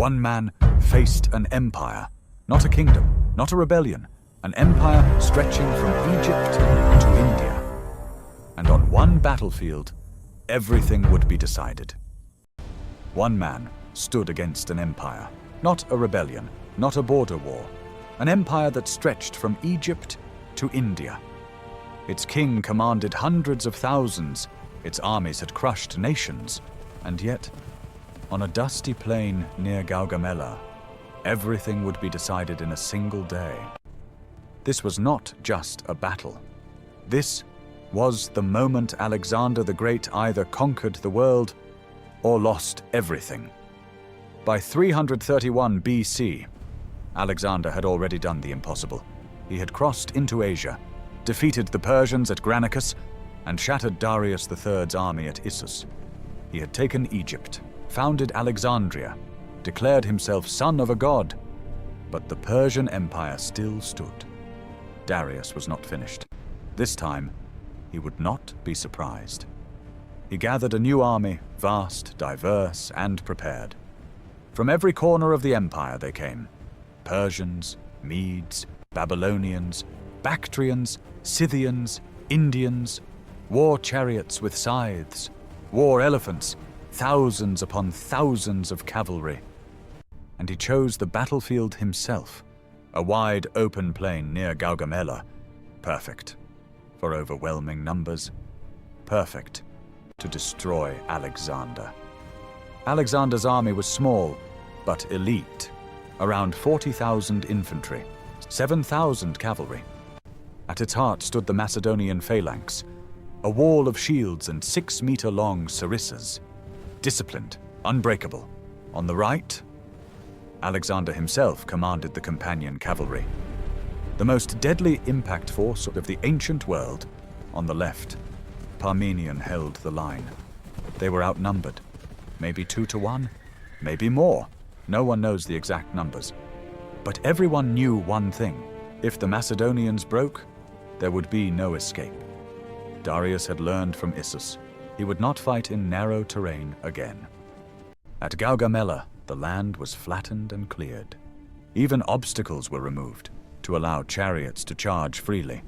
One man faced an empire, not a kingdom, not a rebellion, an empire stretching from Egypt to India. And on one battlefield, everything would be decided. One man stood against an empire, not a rebellion, not a border war, an empire that stretched from Egypt to India. Its king commanded hundreds of thousands, its armies had crushed nations, and yet, on a dusty plain near Gaugamela, everything would be decided in a single day. This was not just a battle. This was the moment Alexander the Great either conquered the world or lost everything. By 331 BC, Alexander had already done the impossible. He had crossed into Asia, defeated the Persians at Granicus, and shattered Darius III's army at Issus. He had taken Egypt, founded Alexandria, declared himself son of a god, but the Persian Empire still stood. Darius was not finished. This time, he would not be surprised. He gathered a new army, vast, diverse, and prepared. From every corner of the empire they came: Persians, Medes, Babylonians, Bactrians, Scythians, Indians, war chariots with scythes, war elephants, thousands upon thousands of cavalry. And he chose the battlefield himself, a wide open plain near Gaugamela, perfect for overwhelming numbers, perfect to destroy Alexander. Alexander's army was small, but elite, around 40,000 infantry, 7,000 cavalry. At its heart stood the Macedonian phalanx, a wall of shields and 6-meter-long sarissas, disciplined, unbreakable. On the right, Alexander himself commanded the companion cavalry, the most deadly impact force of the ancient world. On the left, Parmenion held the line. They were outnumbered, maybe 2-1, maybe more. No one knows the exact numbers. But everyone knew one thing: if the Macedonians broke, there would be no escape. Darius had learned from Issus. He would not fight in narrow terrain again. At Gaugamela, the land was flattened and cleared. Even obstacles were removed to allow chariots to charge freely.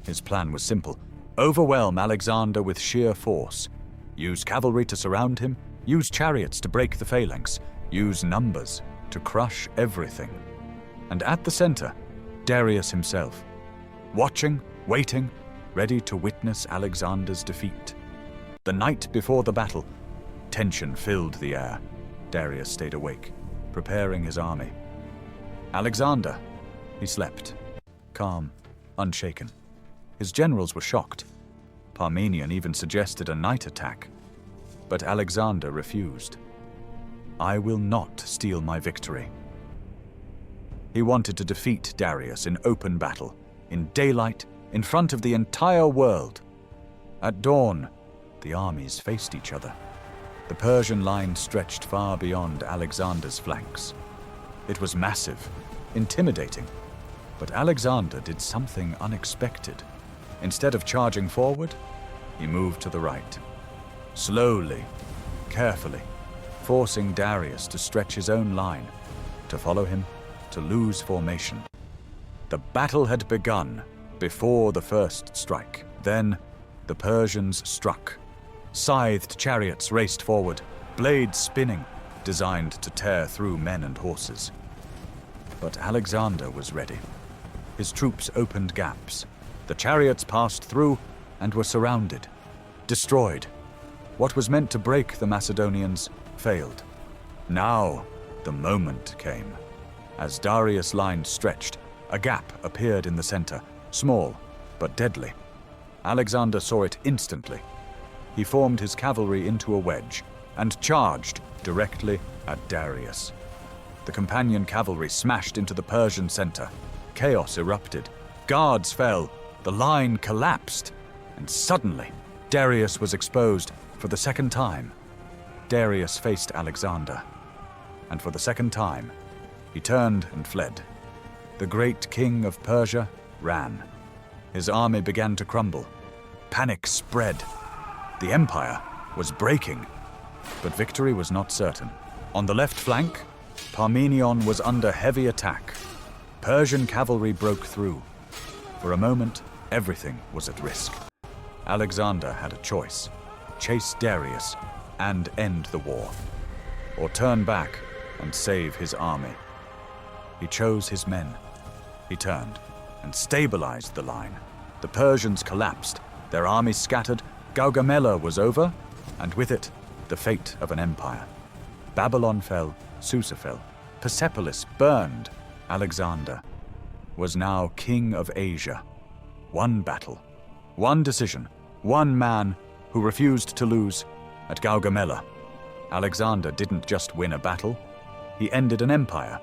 His plan was simple: overwhelm Alexander with sheer force, use cavalry to surround him, use chariots to break the phalanx, use numbers to crush everything. And at the center, Darius himself, watching, waiting, ready to witness Alexander's defeat. The night before the battle, tension filled the air. Darius stayed awake, preparing his army. Alexander, he slept, calm, unshaken. His generals were shocked. Parmenion even suggested a night attack. But Alexander refused. "I will not steal my victory." He wanted to defeat Darius in open battle, in daylight, in front of the entire world. At dawn, the armies faced each other. The Persian line stretched far beyond Alexander's flanks. It was massive, intimidating, but Alexander did something unexpected. Instead of charging forward, he moved to the right. Slowly, carefully, forcing Darius to stretch his own line, to follow him, to lose formation. The battle had begun before the first strike. Then, the Persians struck. Scythed chariots raced forward, blades spinning, designed to tear through men and horses. But Alexander was ready. His troops opened gaps. The chariots passed through and were surrounded, destroyed. What was meant to break the Macedonians failed. Now, the moment came. As Darius' line stretched, a gap appeared in the center, small but deadly. Alexander saw it instantly. He formed his cavalry into a wedge and charged directly at Darius. The companion cavalry smashed into the Persian center. Chaos erupted. Guards fell. The line collapsed. And suddenly, Darius was exposed for the second time. Darius faced Alexander. And for the second time, he turned and fled. The great king of Persia ran. His army began to crumble. Panic spread. The empire was breaking. But victory was not certain. On the left flank, Parmenion was under heavy attack. Persian cavalry broke through. For a moment, everything was at risk. Alexander had a choice: chase Darius and end the war, or turn back and save his army. He chose his men. He turned and stabilized the line. The Persians collapsed, their army scattered, Gaugamela was over, and with it, the fate of an empire. Babylon fell, Susa fell, Persepolis burned. Alexander was now king of Asia. One battle, one decision, one man who refused to lose at Gaugamela. Alexander didn't just win a battle, he ended an empire.